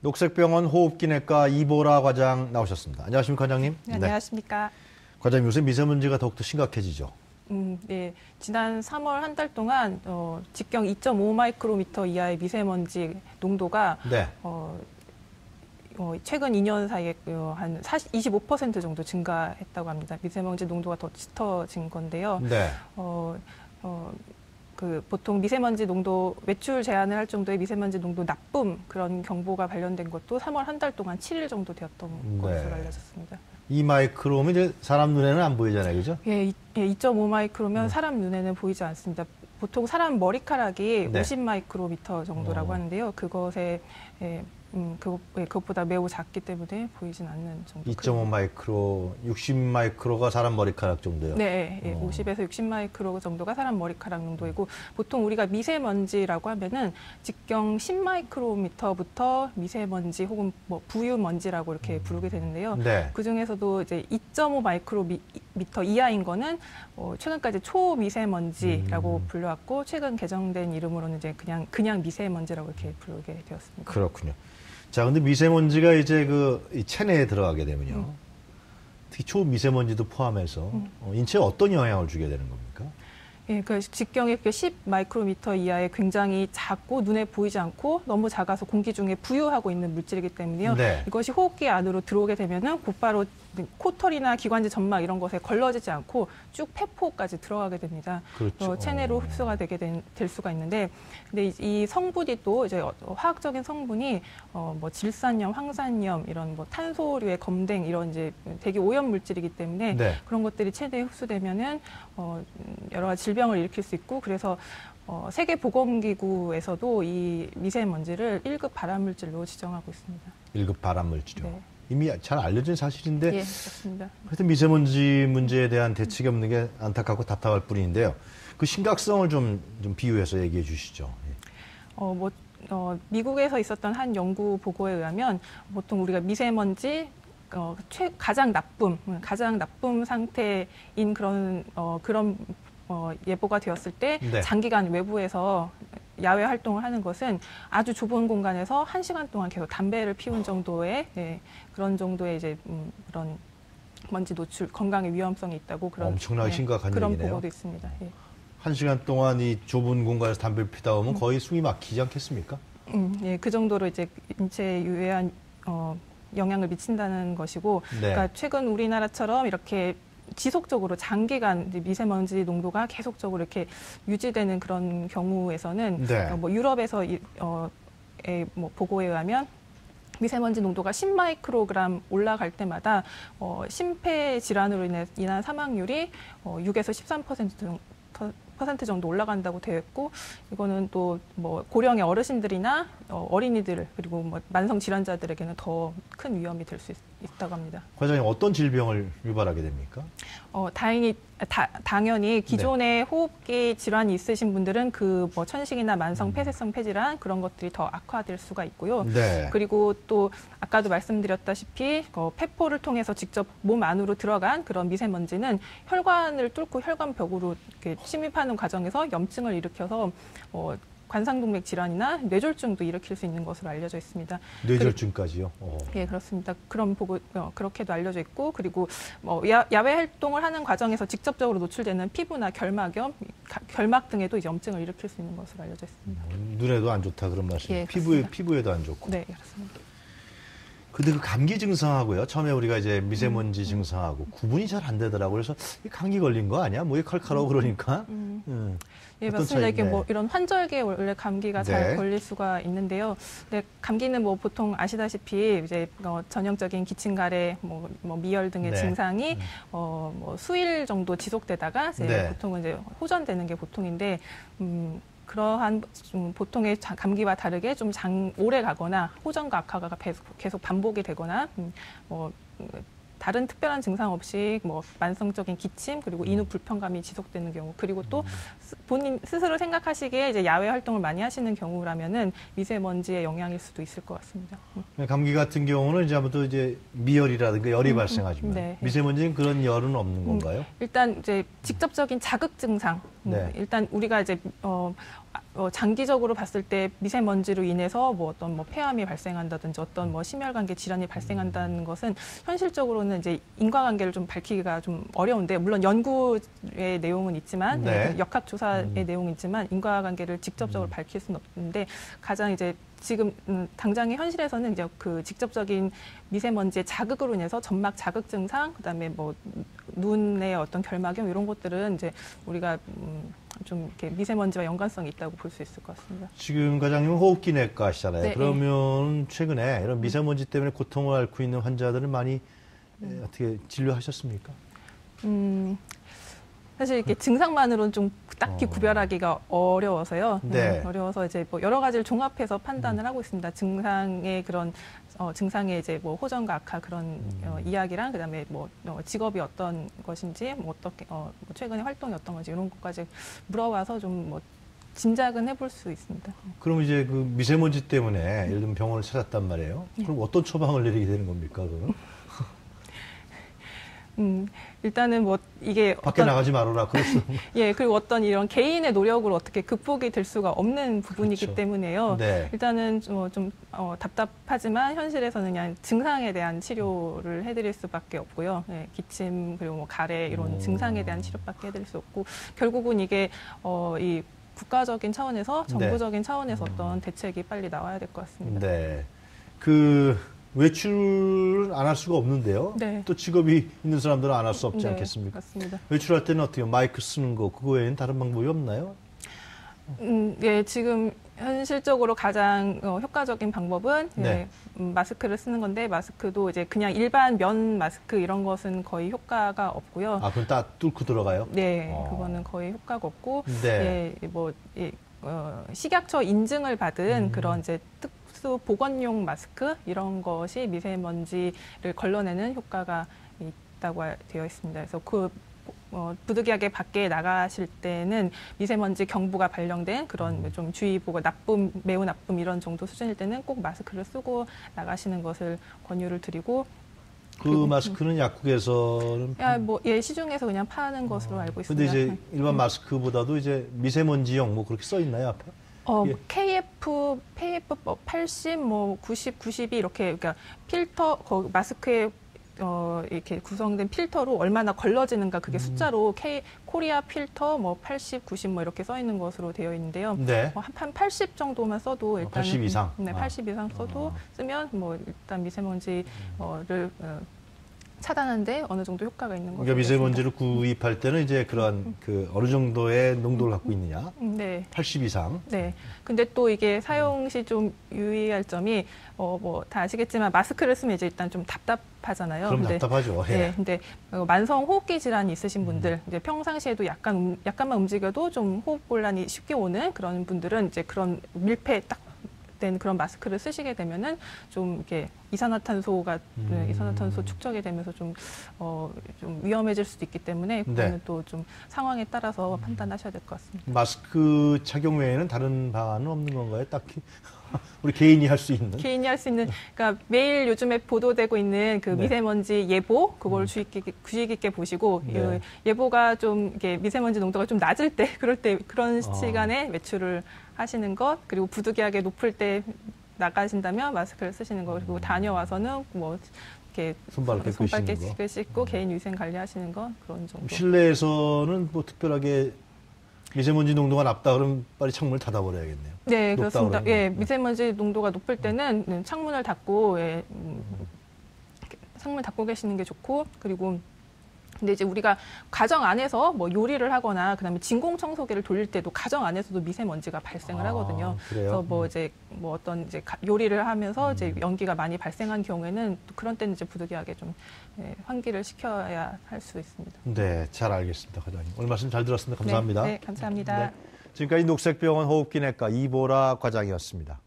녹색병원 호흡기내과 이보라 과장 나오셨습니다. 안녕하십니까, 과장님? 네, 안녕하십니까. 과장님, 요새 미세먼지가 더욱더 심각해지죠? 네. 지난 3월 한 달 동안 직경 2.5 마이크로미터 이하의 미세먼지 농도가 네. 최근 2년 사이에 한 25% 정도 증가했다고 합니다. 미세먼지 농도가 더 짙어진 건데요. 네. 보통 미세먼지 농도 외출 제한을 할 정도의 미세먼지 농도 나쁨 그런 경보가 발령된 것도 3월 한 달 동안 7일 정도 되었던 것으로 알려졌습니다. 이 마이크로면 이제 사람 눈에는 안 보이잖아요, 그죠? 예, 2.5 마이크로면 사람 눈에는 보이지 않습니다. 보통 사람 머리카락이 50 마이크로미터 정도라고 하는데요. 그것에 그것보다 매우 작기 때문에 보이진 않는 정도. 2.5 마이크로, 60 마이크로가 사람 머리카락 정도요? 네, 50에서 60 마이크로 정도가 사람 머리카락 농도이고, 보통 우리가 미세먼지라고 하면은 직경 10 마이크로미터부터 미세먼지 혹은 뭐 부유먼지라고 이렇게 부르게 되는데요. 네. 그 중에서도 이제 2.5 마이크로미터 이하인 거는 최근까지 초미세먼지라고 불려왔고, 최근 개정된 이름으로는 이제 그냥 미세먼지라고 이렇게 부르게 되었습니다. 그렇군요. 자, 근데 미세먼지가 이제 이 체내에 들어가게 되면요. 특히 초미세먼지도 포함해서 인체에 어떤 영향을 주게 되는 겁니까? 예, 그 직경이 10 마이크로미터 이하의 굉장히 작고 눈에 보이지 않고 너무 작아서 공기 중에 부유하고 있는 물질이기 때문에요. 네. 이것이 호흡기 안으로 들어오게 되면은 곧바로 코털이나 기관지 점막 이런 것에 걸러지지 않고 쭉 폐포까지 들어가게 됩니다. 그렇죠. 체내로 흡수가 될 수가 있는데, 근데 이 성분이 또 이제 화학적인 성분이 뭐 질산염, 황산염 이런 뭐 탄소류의 검댕 이런 이제 되게 오염 물질이기 때문에 네. 그런 것들이 체내에 흡수되면은 여러 가지 질병을 일으킬 수 있고, 그래서 세계보건기구에서도 이 미세먼지를 1급 발암물질로 지정하고 있습니다. 1급 발암물질이요. 네. 이미 잘 알려진 사실인데, 예, 그렇습니다. 하여튼 미세먼지 문제에 대한 대책이 없는 게 안타깝고 답답할 뿐인데요. 그 심각성을 좀 비유해서 얘기해 주시죠. 미국에서 있었던 한 연구 보고에 의하면 보통 우리가 미세먼지 가장 나쁨 상태인 그런 예보가 되었을 때 네. 장기간 외부에서 야외 활동을 하는 것은 아주 좁은 공간에서 1시간 동안 계속 담배를 피운 정도의 그런 정도의 이제 그런 먼지 노출 건강에 위험성이 있다고 그런 엄청나게 심각한 그런 얘기네요. 보고도 있습니다. 예. 1시간 동안 이 좁은 공간에서 담배를 피다 보면 거의 숨이 막히지 않겠습니까? 예, 그 정도로 이제 인체에 유해한 영향을 미친다는 것이고, 네. 그러니까 최근 우리나라처럼 이렇게 지속적으로 장기간 미세먼지 농도가 계속적으로 이렇게 유지되는 그런 경우에서는 네. 뭐 유럽에서 뭐 보고에 의하면 미세먼지 농도가 10 마이크로그램 올라갈 때마다 심폐 질환으로 인한 사망률이 6에서 13% 정도 올라간다고 되어 있고, 이거는 또 뭐 고령의 어르신들이나 어린이들 그리고 뭐 만성 질환자들에게는 더 큰 위험이 될 수 있다고 합니다. 과장님, 어떤 질병을 유발하게 됩니까? 당연히 기존에 호흡기 질환이 있으신 분들은 그 뭐 천식이나 만성 폐쇄성 폐질환 그런 것들이 더 악화될 수가 있고요. 네. 그리고 또 아까도 말씀드렸다시피 폐포를 통해서 직접 몸 안으로 들어간 그런 미세먼지는 혈관을 뚫고 혈관벽으로 이렇게 침입하는 과정에서 염증을 일으켜서 관상동맥 질환이나 뇌졸중도 일으킬 수 있는 것으로 알려져 있습니다. 뇌졸중까지요? 예, 그렇습니다. 그런 보고 그렇게도 알려져 있고, 그리고 뭐 야외 활동을 하는 과정에서 직접적으로 노출되는 피부나 결막 등에도 염증을 일으킬 수 있는 것으로 알려져 있습니다. 눈에도 안 좋다 그런 말씀. 예, 피부에도 안 좋고. 네, 그렇습니다. 근데 그 감기 증상하고요. 처음에 우리가 이제 미세먼지 증상하고 구분이 잘 안 되더라고요. 그래서 이 감기 걸린 거 아니야? 목이 칼칼하고 그러니까. 예, 맞습니다. 이게 뭐 이런 환절기에 원래 감기가 네. 잘 걸릴 수가 있는데요. 근데 감기는 뭐 보통 아시다시피 이제 전형적인 기침, 가래, 뭐 미열 등의 네. 증상이 뭐 수일 정도 지속되다가 이제 네. 보통은 이제 호전되는 게 보통인데, 그러한 보통의 감기와 다르게 좀 오래 가거나 호전과 악화가 계속 반복이 되거나 다른 특별한 증상 없이 뭐 만성적인 기침 그리고 인후 불편감이 지속되는 경우, 그리고 또 본인 스스로 생각하시기에 이제 야외 활동을 많이 하시는 경우라면은 미세먼지의 영향일 수도 있을 것 같습니다. 감기 같은 경우는 이제 아무튼 이제 미열이라든가 열이 발생하지만 네. 미세먼지는 그런 열은 없는 건가요? 일단 이제 직접적인 자극 증상. 네. 일단 우리가 이제 장기적으로 봤을 때 미세먼지로 인해서 뭐 어떤 뭐 폐암이 발생한다든지 어떤 뭐 심혈관계 질환이 발생한다는 것은 현실적으로는 이제 인과관계를 좀 밝히기가 좀 어려운데, 물론 연구의 내용은 있지만 네. 역학조사의 내용은 있지만 인과관계를 직접적으로 밝힐 수는 없는데, 가장 이제 지금 당장의 현실에서는 이제 그 직접적인 미세먼지의 자극으로 인해서 점막 자극 증상, 그다음에 뭐 눈의 어떤 결막염 이런 것들은 이제 우리가 좀 이렇게 미세먼지와 연관성이 있다고 볼 수 있을 것 같습니다. 지금 과장님은 호흡기내과시잖아요. 네, 그러면 최근에 이런 미세먼지 때문에 고통을 앓고 있는 환자들을 많이 어떻게 진료하셨습니까? 사실 이렇게 증상만으로는 좀 딱히 구별하기가 어려워서요. 네. 어려워서 이제 뭐 여러 가지를 종합해서 판단을 하고 있습니다. 증상의 그런 증상의 이제 뭐 호전과 악화 그런 이야기랑, 그다음에 뭐 직업이 어떤 것인지, 뭐 어떻게 뭐 최근에 활동이 어떤 건지 이런 것까지 물어봐서 좀 뭐 짐작은 해볼 수 있습니다. 그럼 이제 그 미세먼지 때문에 예를 들면 병원을 찾았단 말이에요. 그럼 어떤 처방을 내리게 되는 겁니까, 그럼? 일단은 뭐 이게 밖에 나가지 말아라. 그랬어. 예, 그리고 어떤 이런 개인의 노력으로 어떻게 극복이 될 수가 없는 부분이기 그렇죠. 때문에요. 네. 일단은 좀 답답하지만 현실에서는 그냥 증상에 대한 치료를 해드릴 수밖에 없고요. 예, 기침 그리고 뭐 가래 이런 증상에 대한 치료밖에 해드릴 수 없고, 결국은 이게 이 국가적인 차원에서 정부적인 차원에서 어떤 대책이 빨리 나와야 될 것 같습니다. 네. 그 외출을 안 할 수가 없는데요. 네. 또 직업이 있는 사람들은 안 할 수 없지 네, 않겠습니까? 맞습니다. 외출할 때는 어떻게 마이크 쓰는 거 그거 외에는 다른 방법이 없나요? 예, 지금 현실적으로 가장 효과적인 방법은 네. 마스크를 쓰는 건데, 마스크도 이제 그냥 일반 면 마스크 이런 것은 거의 효과가 없고요. 아, 그럼 다 뚫고 들어가요? 네, 그거는 거의 효과가 없고, 네. 예, 뭐 식약처 인증을 받은 그런 이제 특수 보건용 마스크 이런 것이 미세먼지를 걸러내는 효과가 있다고 되어 있습니다. 그래서 부득이하게 밖에 나가실 때는 미세먼지 경보가 발령된 그런 좀 주의보가 나쁨, 매우 나쁨 이런 정도 수준일 때는 꼭 마스크를 쓰고 나가시는 것을 권유를 드리고, 그 마스크는 약국에서는 시중에서 그냥 파는 것으로 알고 근데 있습니다. 이제 일반 마스크보다도 이제 미세먼지용 뭐 그렇게 써 있나요, 앞에? 예. KF 80, 90, 92 이렇게, 그러니까 필터 마스크에 이렇게 구성된 필터로 얼마나 걸러지는가 그게 숫자로 코리아 필터 80, 90 이렇게 써 있는 것으로 되어 있는데요. 네. 한 80 정도만 써도 일단 80 이상. 네, 80 이상 써도 쓰면 일단 미세먼지를 차단하는데 어느 정도 효과가 있는 거죠. 그러니까 미세먼지를 구입할 때는 이제 그런 그 어느 정도의 농도를 갖고 있느냐? 네. 80 이상. 네. 근데 또 이게 사용 시 좀 유의할 점이 다 아시겠지만 마스크를 쓰면 이제 일단 좀 답답하잖아요. 그럼 답답하죠. 예. 네. 근데 만성 호흡기 질환이 있으신 분들, 이제 평상시에도 약간만 움직여도 좀 호흡 곤란이 쉽게 오는 그런 분들은 이제 그런 밀폐 딱 된 그런 마스크를 쓰시게 되면은 좀 이렇게 이산화탄소 축적이 되면서 좀 위험해질 수도 있기 때문에 그거는 네. 또 좀 상황에 따라서 판단하셔야 될 것 같습니다. 마스크 착용 외에는 다른 방안은 없는 건가요? 딱히 우리 개인이 할 수 있는? 개인이 할 수 있는, 그러니까 매일 요즘에 보도되고 있는 그 네. 미세먼지 예보, 그걸 주의 깊게 보시고, 네. 예보가 좀 이게 미세먼지 농도가 좀 낮을 때, 그런 시간에 외출을 하시는 것, 그리고 부득이하게 높을 때 나가신다면 마스크를 쓰시는 거, 그리고 다녀와서는 이렇게 손발 깨끗이 씻고 개인 위생 관리하시는 거, 그런 정도. 실내에서는 뭐 특별하게 미세먼지 농도가 낮다 그러면 빨리 창문을 닫아버려야겠네요. 네, 그렇습니다. 그러면. 예, 미세먼지 농도가 높을 때는 창문을 닫고, 창문 닫고 계시는 게 좋고, 그리고 근데 이제 우리가 가정 안에서 요리를 하거나 그다음에 진공 청소기를 돌릴 때도 가정 안에서도 미세먼지가 발생을 하거든요. 그래요? 그래서 어떤 요리를 하면서 이제 연기가 많이 발생한 경우에는 또 그런 때는 이제 부득이하게 좀 환기를 시켜야 할 수 있습니다. 네, 잘 알겠습니다, 과장님. 오늘 말씀 잘 들었습니다. 감사합니다. 네, 감사합니다. 네, 지금까지 녹색병원 호흡기내과 이보라 과장이었습니다.